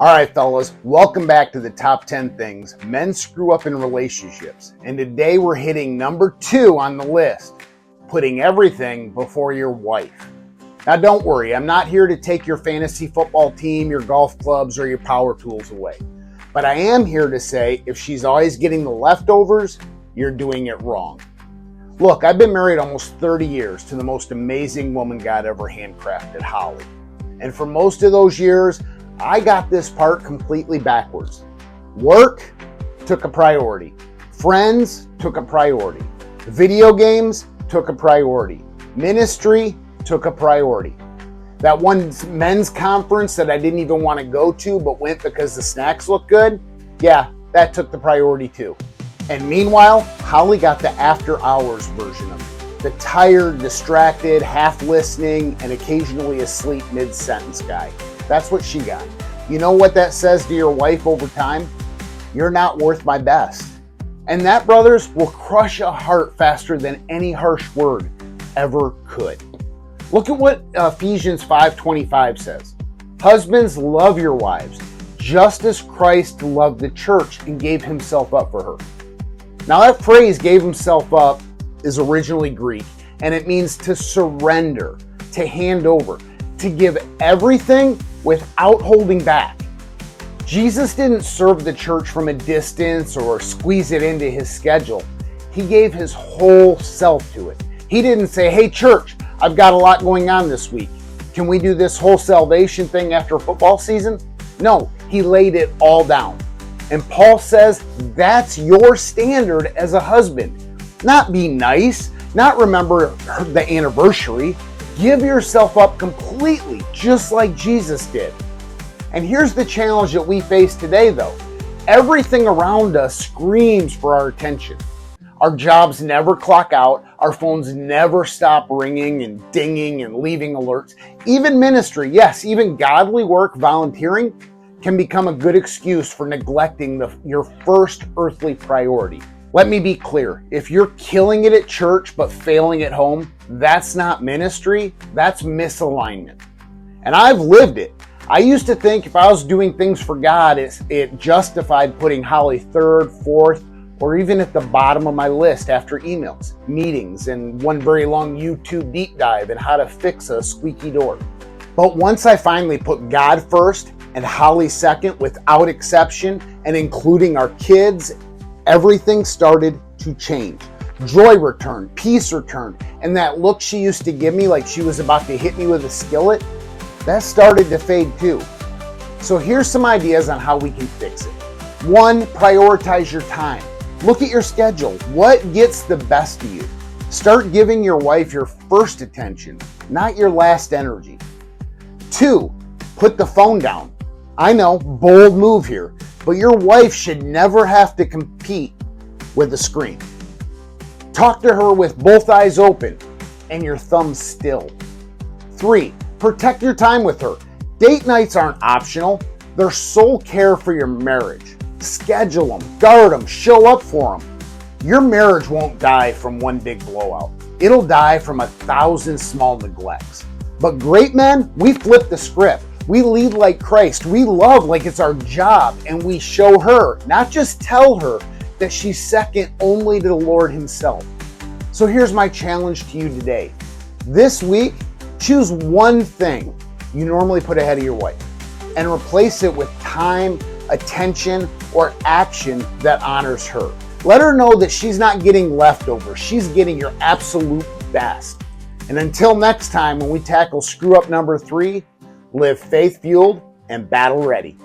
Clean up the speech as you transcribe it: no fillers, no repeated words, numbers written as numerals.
All right, fellas, welcome back to the top 10 things men screw up in relationships. And today we're hitting number 2 on the list, putting everything before your wife. Now don't worry, I'm not here to take your fantasy football team, your golf clubs, or your power tools away. But I am here to say if she's always getting the leftovers, you're doing it wrong. Look, I've been married almost 30 years to the most amazing woman God ever handcrafted, Holly. And for most of those years, I got this part completely backwards. Work took a priority. Friends took a priority. Video games took a priority. Ministry took a priority. That one men's conference that I didn't even want to go to but went because the snacks looked good, yeah, that took the priority too. And meanwhile, Holly got the after hours version of it. The tired, distracted, half listening, and occasionally asleep mid-sentence guy. That's what she got. You know what that says to your wife over time? You're not worth my best. And that, brothers, will crush a heart faster than any harsh word ever could. Look at what Ephesians 5:25 says. Husbands, love your wives, just as Christ loved the church and gave himself up for her. Now that phrase, gave himself up, is originally Greek, and it means to surrender, to hand over, to give everything without holding back. Jesus didn't serve the church from a distance or squeeze it into his schedule. He gave his whole self to it. He didn't say, hey church, I've got a lot going on this week. Can we do this whole salvation thing after football season? No, he laid it all down. And Paul says that's your standard as a husband. Not be nice, not remember the anniversary. Give yourself up completely, just like Jesus did. And here's the challenge that we face today, though. Everything around us screams for our attention. Our jobs never clock out. Our phones never stop ringing and dinging and leaving alerts. Even ministry, yes, even godly work, volunteering, can become a good excuse for neglecting your first earthly priority. Let me be clear. If you're killing it at church but failing at home, that's not ministry, that's misalignment. And I've lived it. I used to think if I was doing things for God, it justified putting Holly third, fourth, or even at the bottom of my list after emails, meetings, and one very long YouTube deep dive in how to fix a squeaky door. But once I finally put God first and Holly second without exception, and including our kids, everything started to change. Joy returned, peace returned, and that look she used to give me like she was about to hit me with a skillet, that started to fade too. So here's some ideas on how we can fix it. 1, prioritize your time. Look at your schedule. What gets the best of you? Start giving your wife your first attention, not your last energy. 2, put the phone down. I know, bold move here, but your wife should never have to compete with the screen. Talk to her with both eyes open and your thumbs still. 3, protect your time with her. Date nights aren't optional. They're soul care for your marriage. Schedule them, guard them, show up for them. Your marriage won't die from one big blowout. It'll die from 1,000 small neglects. But great men, we flip the script. We lead like Christ. We love like it's our job, and we show her, not just tell her, that she's second only to the Lord himself. So here's my challenge to you today. This week, choose one thing you normally put ahead of your wife and replace it with time, attention, or action that honors her. Let her know that she's not getting leftovers. She's getting your absolute best. And until next time, when we tackle screw up number 3, live faith-fueled and battle-ready.